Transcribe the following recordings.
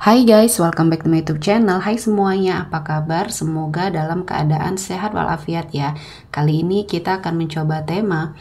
Hai guys, welcome back to my YouTube channel. Hai semuanya, apa kabar? Semoga dalam keadaan sehat walafiat ya. Kali ini kita akan mencoba tema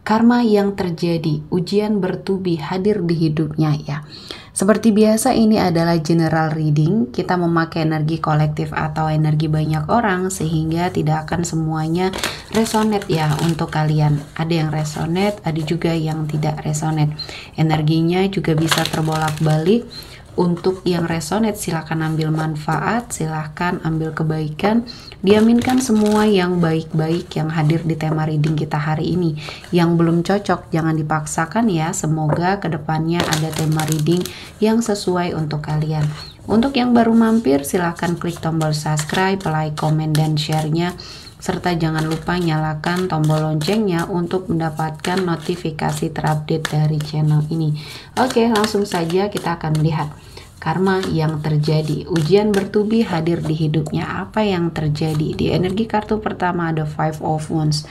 karma yang terjadi, ujian bertubi hadir di hidupnya ya. Seperti biasa ini adalah general reading. Kita memakai energi kolektif atau energi banyak orang sehingga tidak akan semuanya resonate ya untuk kalian. Ada yang resonate, ada juga yang tidak resonate. Energinya juga bisa terbolak-balik. Untuk yang resonate silahkan ambil manfaat, silahkan ambil kebaikan, diaminkan semua yang baik-baik yang hadir di tema reading kita hari ini. Yang belum cocok jangan dipaksakan ya, semoga kedepannya ada tema reading yang sesuai untuk kalian. Untuk yang baru mampir silahkan klik tombol subscribe, like, komen, dan share-nya. Serta jangan lupa nyalakan tombol loncengnya untuk mendapatkan notifikasi terupdate dari channel ini. Oke, langsung saja kita akan melihat karma yang terjadi, ujian bertubi hadir di hidupnya. Apa yang terjadi? Di energi kartu pertama ada Five of Wands.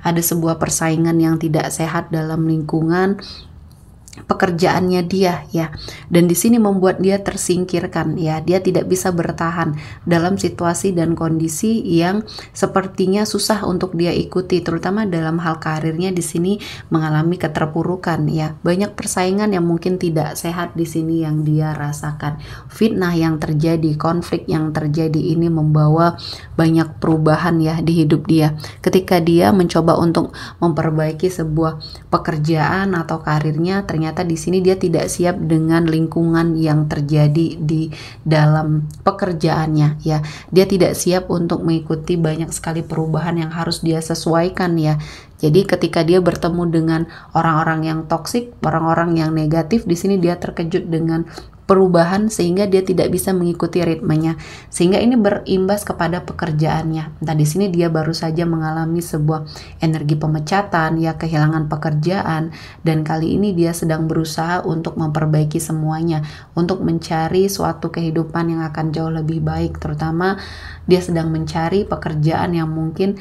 Ada sebuah persaingan yang tidak sehat dalam lingkungan pekerjaannya dia ya, dan di sini membuat dia tersingkirkan ya. Dia tidak bisa bertahan dalam situasi dan kondisi yang sepertinya susah untuk dia ikuti, terutama dalam hal karirnya. Di sini mengalami keterpurukan ya. Banyak persaingan yang mungkin tidak sehat di sini yang dia rasakan. Fitnah yang terjadi, konflik yang terjadi ini membawa banyak perubahan ya di hidup dia. Ketika dia mencoba untuk memperbaiki sebuah pekerjaan atau karirnya, ternyata di sini dia tidak siap dengan lingkungan yang terjadi di dalam pekerjaannya ya. Dia tidak siap untuk mengikuti banyak sekali perubahan yang harus dia sesuaikan ya. Jadi ketika dia bertemu dengan orang-orang yang toksik, orang-orang yang negatif, di sini dia terkejut dengan perubahan sehingga dia tidak bisa mengikuti ritmenya, sehingga ini berimbas kepada pekerjaannya. Nah, di sini dia baru saja mengalami sebuah energi pemecatan ya, kehilangan pekerjaan, dan kali ini dia sedang berusaha untuk memperbaiki semuanya, untuk mencari suatu kehidupan yang akan jauh lebih baik. Terutama dia sedang mencari pekerjaan yang mungkin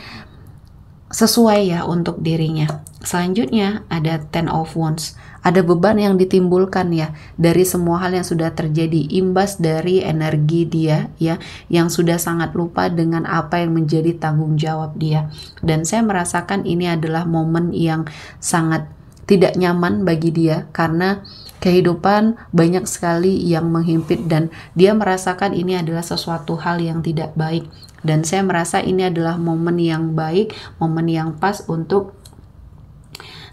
sesuai ya untuk dirinya. Selanjutnya ada Ten of Wands. Ada beban yang ditimbulkan ya dari semua hal yang sudah terjadi, imbas dari energi dia ya, yang sudah sangat lupa dengan apa yang menjadi tanggung jawab dia. Dan saya merasakan ini adalah momen yang sangat tidak nyaman bagi dia karena kehidupan banyak sekali yang menghimpit dan dia merasakan ini adalah sesuatu hal yang tidak baik. Dan saya merasa ini adalah momen yang baik, momen yang pas untuk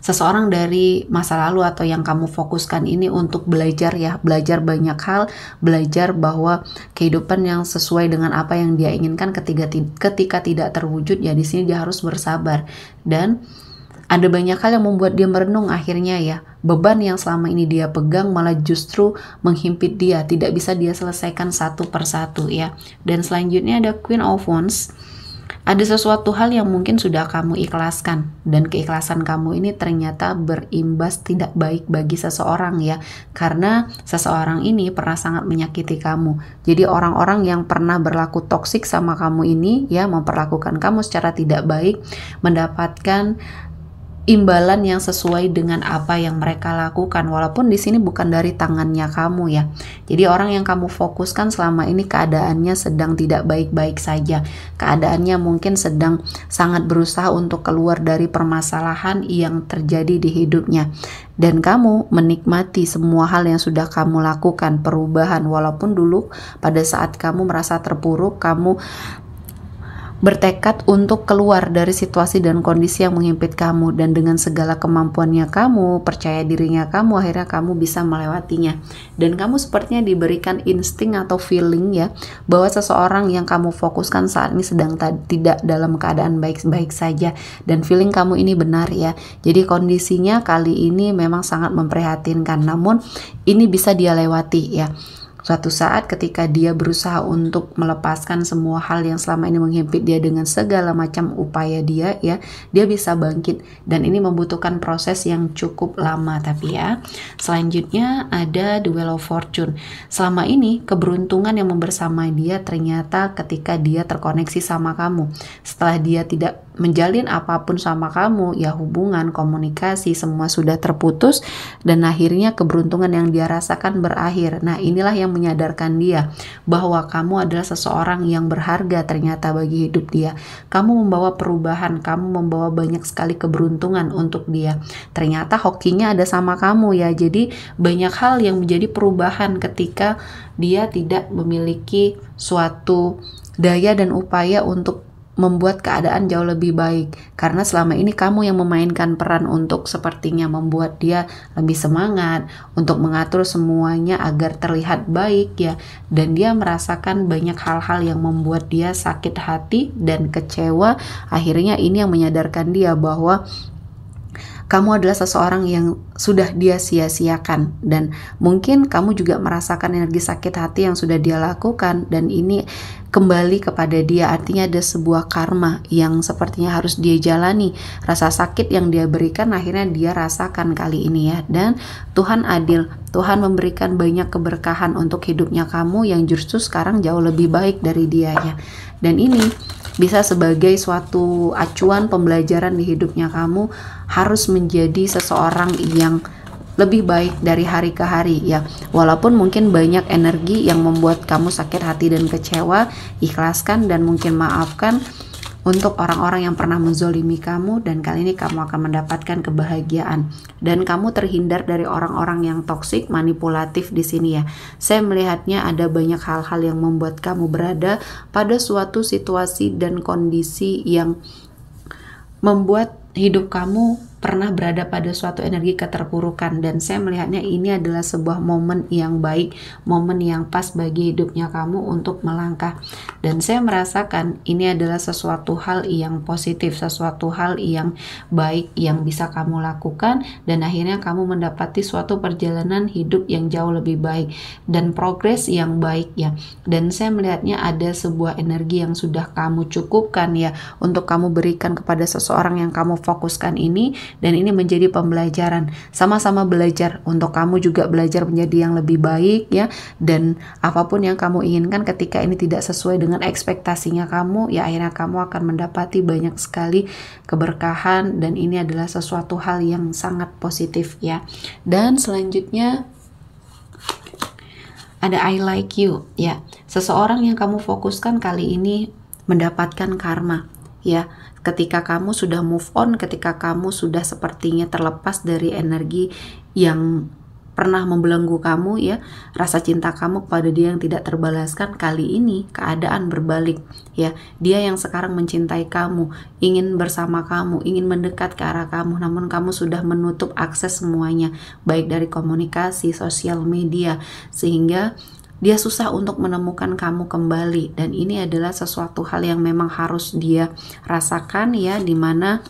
seseorang dari masa lalu atau yang kamu fokuskan ini untuk belajar ya, belajar banyak hal, belajar bahwa kehidupan yang sesuai dengan apa yang dia inginkan ketika tidak terwujud ya, di sini dia harus bersabar. Dan ada banyak hal yang membuat dia merenung akhirnya ya. Beban yang selama ini dia pegang malah justru menghimpit dia, tidak bisa dia selesaikan satu persatu ya. Dan selanjutnya ada Queen of Wands. Ada sesuatu hal yang mungkin sudah kamu ikhlaskan, dan keikhlasan kamu ini ternyata berimbas tidak baik bagi seseorang ya, karena seseorang ini pernah sangat menyakiti kamu. Jadi orang-orang yang pernah berlaku toksik sama kamu ini ya, memperlakukan kamu secara tidak baik, mendapatkan imbalan yang sesuai dengan apa yang mereka lakukan, walaupun di sini bukan dari tangannya kamu ya. Jadi orang yang kamu fokuskan selama ini keadaannya sedang tidak baik-baik saja. Keadaannya mungkin sedang sangat berusaha untuk keluar dari permasalahan yang terjadi di hidupnya. Dan kamu menikmati semua hal yang sudah kamu lakukan, perubahan, walaupun dulu pada saat kamu merasa terpuruk, kamu bertekad untuk keluar dari situasi dan kondisi yang menghimpit kamu, dan dengan segala kemampuannya kamu, percaya dirinya kamu, akhirnya kamu bisa melewatinya. Dan kamu sepertinya diberikan insting atau feeling ya, bahwa seseorang yang kamu fokuskan saat ini sedang tidak dalam keadaan baik-baik saja, dan feeling kamu ini benar ya. Jadi kondisinya kali ini memang sangat memprihatinkan, namun ini bisa dia lewati ya. Suatu saat ketika dia berusaha untuk melepaskan semua hal yang selama ini menghimpit dia dengan segala macam upaya dia ya, dia bisa bangkit, dan ini membutuhkan proses yang cukup lama tapi ya. Selanjutnya ada The Wheel of Fortune. Selama ini keberuntungan yang membersamai dia ternyata ketika dia terkoneksi sama kamu. Setelah dia tidak menjalin apapun sama kamu, ya hubungan, komunikasi, semua sudah terputus dan akhirnya keberuntungan yang dia rasakan berakhir. Nah, inilah yang menyadarkan dia bahwa kamu adalah seseorang yang berharga ternyata bagi hidup dia. Kamu membawa perubahan, kamu membawa banyak sekali keberuntungan untuk dia. Ternyata hokinya ada sama kamu ya. Jadi banyak hal yang menjadi perubahan ketika dia tidak memiliki suatu daya dan upaya untuk membuat keadaan jauh lebih baik, karena selama ini kamu yang memainkan peran untuk sepertinya membuat dia lebih semangat untuk mengatur semuanya agar terlihat baik ya, dan dia merasakan banyak hal-hal yang membuat dia sakit hati dan kecewa. Akhirnya ini yang menyadarkan dia bahwa kamu adalah seseorang yang sudah dia sia-siakan, dan mungkin kamu juga merasakan energi sakit hati yang sudah dia lakukan, dan ini kembali kepada dia. Artinya ada sebuah karma yang sepertinya harus dia jalani. Rasa sakit yang dia berikan akhirnya dia rasakan kali ini ya. Dan Tuhan adil, Tuhan memberikan banyak keberkahan untuk hidupnya kamu yang justru sekarang jauh lebih baik dari dia ya. Dan ini bisa sebagai suatu acuan pembelajaran di hidupnya kamu, harus menjadi seseorang yang lebih baik dari hari ke hari ya. Walaupun mungkin banyak energi yang membuat kamu sakit hati dan kecewa, ikhlaskan dan mungkin maafkan untuk orang-orang yang pernah menzolimi kamu, dan kali ini kamu akan mendapatkan kebahagiaan dan kamu terhindar dari orang-orang yang toksik, manipulatif di sini ya. Saya melihatnya ada banyak hal-hal yang membuat kamu berada pada suatu situasi dan kondisi yang membuat hidup kamu pernah berada pada suatu energi keterpurukan, dan saya melihatnya ini adalah sebuah momen yang baik, momen yang pas bagi hidupnya kamu untuk melangkah. Dan saya merasakan ini adalah sesuatu hal yang positif, sesuatu hal yang baik yang bisa kamu lakukan, dan akhirnya kamu mendapati suatu perjalanan hidup yang jauh lebih baik dan progres yang baik ya. Dan saya melihatnya ada sebuah energi yang sudah kamu cukupkan ya untuk kamu berikan kepada seseorang yang kamu fokuskan ini, dan ini menjadi pembelajaran. Sama-sama belajar untuk kamu juga belajar menjadi yang lebih baik ya. Dan apapun yang kamu inginkan ketika ini tidak sesuai dengan ekspektasinya kamu, ya akhirnya kamu akan mendapati banyak sekali keberkahan, dan ini adalah sesuatu hal yang sangat positif ya. Dan selanjutnya ada I like you ya. Seseorang yang kamu fokuskan kali ini mendapatkan karma ya. Ketika kamu sudah move on, ketika kamu sudah sepertinya terlepas dari energi yang pernah membelenggu kamu ya, rasa cinta kamu kepada dia yang tidak terbalaskan, kali ini keadaan berbalik ya. Dia yang sekarang mencintai kamu, ingin bersama kamu, ingin mendekat ke arah kamu, namun kamu sudah menutup akses semuanya, baik dari komunikasi, sosial media, sehingga dia susah untuk menemukan kamu kembali. Dan ini adalah sesuatu hal yang memang harus dia rasakan ya, dimana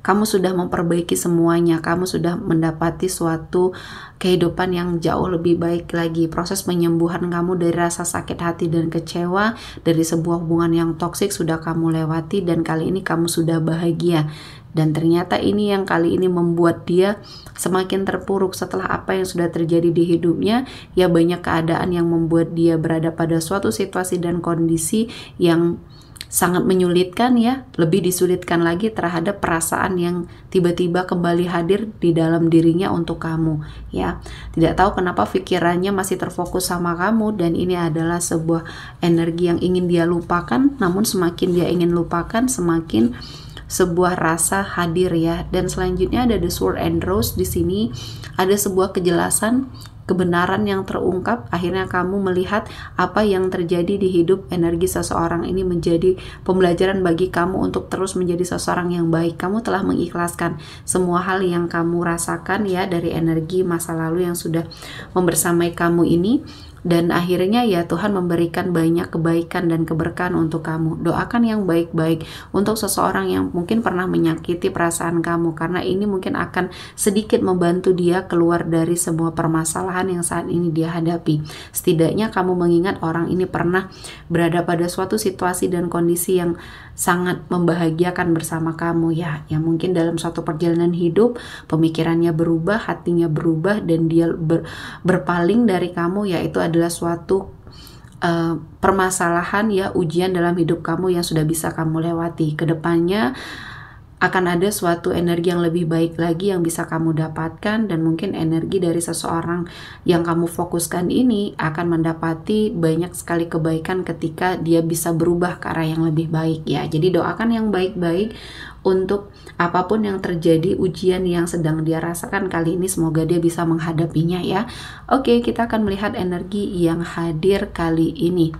kamu sudah memperbaiki semuanya, kamu sudah mendapati suatu kehidupan yang jauh lebih baik lagi. Proses penyembuhan kamu dari rasa sakit hati dan kecewa dari sebuah hubungan yang toksik sudah kamu lewati, dan kali ini kamu sudah bahagia. Dan ternyata ini yang kali ini membuat dia semakin terpuruk setelah apa yang sudah terjadi di hidupnya ya. Banyak keadaan yang membuat dia berada pada suatu situasi dan kondisi yang sangat menyulitkan ya, lebih disulitkan lagi terhadap perasaan yang tiba-tiba kembali hadir di dalam dirinya untuk kamu ya. Tidak tahu kenapa pikirannya masih terfokus sama kamu, dan ini adalah sebuah energi yang ingin dia lupakan, namun semakin dia ingin lupakan semakin sebuah rasa hadir ya. Dan selanjutnya ada the sword and rose. Di sini ada sebuah kejelasan, kebenaran yang terungkap. Akhirnya kamu melihat apa yang terjadi di hidup energi seseorang ini menjadi pembelajaran bagi kamu untuk terus menjadi seseorang yang baik. Kamu telah mengikhlaskan semua hal yang kamu rasakan ya dari energi masa lalu yang sudah membersamai kamu ini. Dan akhirnya ya Tuhan memberikan banyak kebaikan dan keberkahan untuk kamu. Doakan yang baik-baik untuk seseorang yang mungkin pernah menyakiti perasaan kamu, karena ini mungkin akan sedikit membantu dia keluar dari semua permasalahan yang saat ini dia hadapi. Setidaknya kamu mengingat orang ini pernah berada pada suatu situasi dan kondisi yang sangat membahagiakan bersama kamu ya. Yang mungkin dalam suatu perjalanan hidup pemikirannya berubah, hatinya berubah, dan dia berpaling dari kamu, yaitu adalah suatu permasalahan ya, ujian dalam hidup kamu yang sudah bisa kamu lewati. Kedepannya akan ada suatu energi yang lebih baik lagi yang bisa kamu dapatkan, dan mungkin energi dari seseorang yang kamu fokuskan ini akan mendapati banyak sekali kebaikan ketika dia bisa berubah ke arah yang lebih baik ya. Jadi doakan yang baik-baik untuk apapun yang terjadi, ujian yang sedang dia rasakan kali ini, semoga dia bisa menghadapinya ya. Oke, kita akan melihat energi yang hadir kali ini.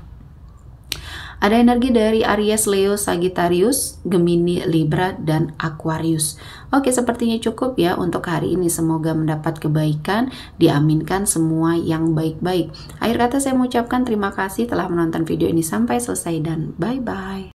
Ada energi dari Aries, Leo, Sagittarius, Gemini, Libra, dan Aquarius. Oke, sepertinya cukup ya untuk hari ini. Semoga mendapat kebaikan, diaminkan semua yang baik-baik. Akhir kata saya mengucapkan terima kasih telah menonton video ini sampai selesai dan bye-bye.